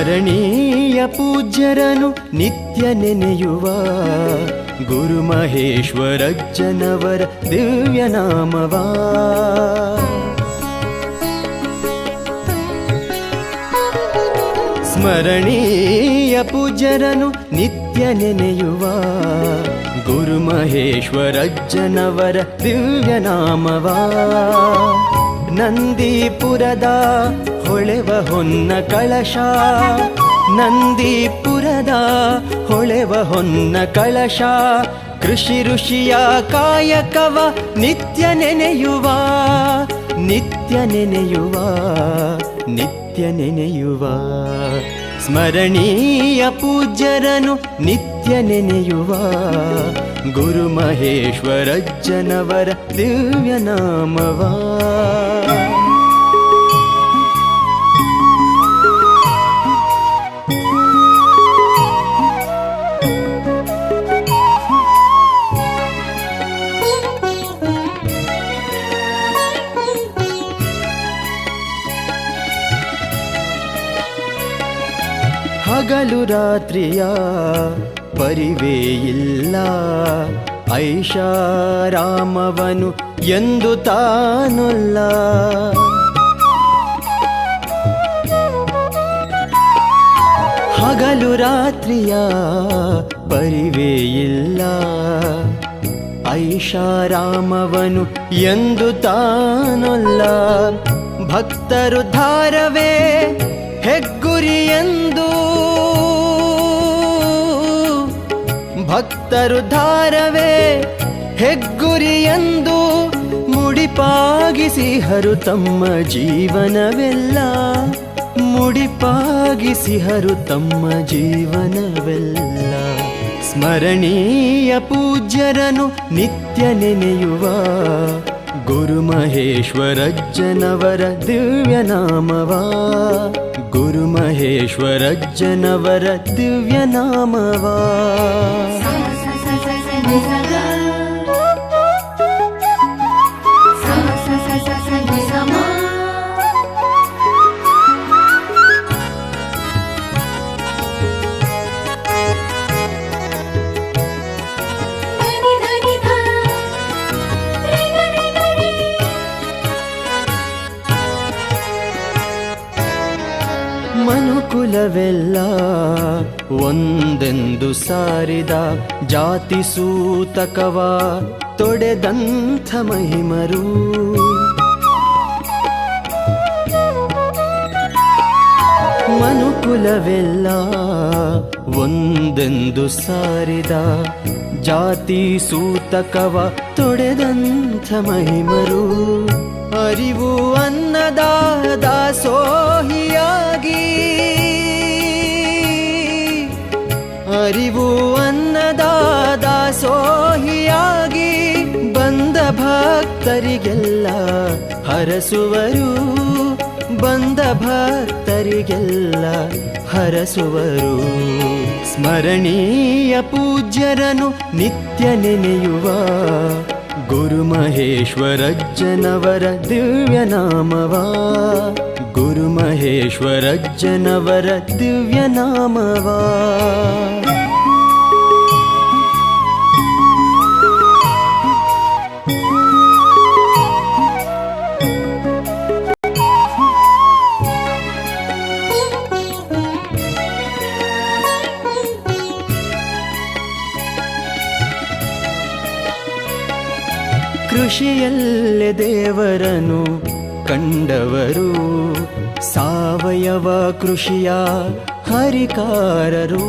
ಸ್ಮರಣೀಯ ಪೂಜ್ಯರನು ನಿತ್ಯ ನೆನೆಯುವ ಗುರು ಮಹೇಶ್ವರಜ್ಜನವರ ದಿವ್ಯ ನಾಮವಾ. ಸ್ಮರಣೀಯ ಪೂಜ್ಯರನು ನಿತ್ಯ ನೆನೆಯುವ ಗುರು ಮಹೇಶ್ವರಜ್ಜನವರ ದಿವ್ಯ ನಾಮವಾ. ನಂದೀಪುರದ ಹೊಳೆವ ಹೊನ್ನ ಕಳಶ, ನಂದೀಪುರದ ಹೊಳೆವ ಹೊನ್ನ ಕಳಶ, ಕೃಷಿ ಋಷಿಯ ಕಾಯಕವ ನಿತ್ಯ ನೆನೆಯುವ, ನಿತ್ಯ ನೆನೆಯುವ, ನಿತ್ಯ ನೆನೆಯುವ. ಸ್ಮರಣೀಯ ಪೂಜ್ಯರನು ನಿತ್ಯ ನೆನೆಯುವ ಗುರು ಮಹೇಶ್ವರಜ್ಜನವರ ದಿವ್ಯ ನಾಮವಾ. ಹಗಲು ರಾತ್ರಿಯ ಪರಿವೇ ಇಲ್ಲ, ಐಷಾರಾಮವನು ಎಂದು ತಾನೊಲ್ಲ. ಹಗಲು ರಾತ್ರಿಯ ಪರಿವೇ ಇಲ್ಲ, ಐಷಾರಾಮವನು ಎಂದು ತಾನೊಲ್ಲ. ಭಕ್ತರು ಧಾರವೇ ಹೆಗ್ಗುರಿಯೆಂದು, ಭಕ್ತರು ಧಾರವೇ ಹೆಗ್ಗುರಿಯೆಂದು ಮುಡಿಪಾಗಿಸಿಹರು ತಮ್ಮ ಜೀವನವೆಲ್ಲ, ಮುಡಿಪಾಗಿಸಿಹರು ತಮ್ಮ ಜೀವನವೆಲ್ಲ. ಸ್ಮರಣೀಯ ಪೂಜ್ಯರನು ನಿತ್ಯ ನೆನೆಯುವ ಗುರು ಮಹೇಶ್ವರಜ್ಜನವರ ದಿವ್ಯ ನಾಮವಾ, ಗುರು ಮಹೇಶ್ವರಜ್ಜನವರ ದಿವ್ಯ ನಾಮವಾ. ಮನುಕುಲವೆಲ್ಲ ಒಂದೆಂದು ಸಾರಿದ ಜಾತಿ ಸೂತಕವ ತೊಡೆದಂಥ ಮಹಿಮರು. ಮನುಕುಲವೆಲ್ಲ ಒಂದೆಂದು ಸಾರಿದ ಜಾತಿ ಸೂತಕವ ತೊಡೆದಂಥ ಮಹಿಮರು. ಅರಿವು ಅನ್ನದ ದಾಸೋಹಿಯಾಗಿ, ಅರಿವು ಅನ್ನದ ದಾಸೋಹಿಯಾಗಿ ಬಂದ ಭಕ್ತರಿಗೆಲ್ಲ ಹರಸುವರು, ಬಂದ ಭಕ್ತರಿಗೆಲ್ಲ ಹರಸುವರು. ಸ್ಮರಣೀಯ ಪೂಜ್ಯರನು ನಿತ್ಯ ನೆನೆಯುವ ಗುರು ಮಹೇಶ್ವರಜ್ಜನವರ ದಿವ್ಯ ನಾಮವಾ, ಗುರು ಮಹೇಶ್ವರಜ್ಜನವರ ದಿವ್ಯ ನಾಮವಾ. ಕೃಷಿಯಲ್ಲೇ ದೇವರನು ಕಂಡವರು, ಸಾವಯವ ಕೃಷಿಯ ಹರಿಕಾರರು.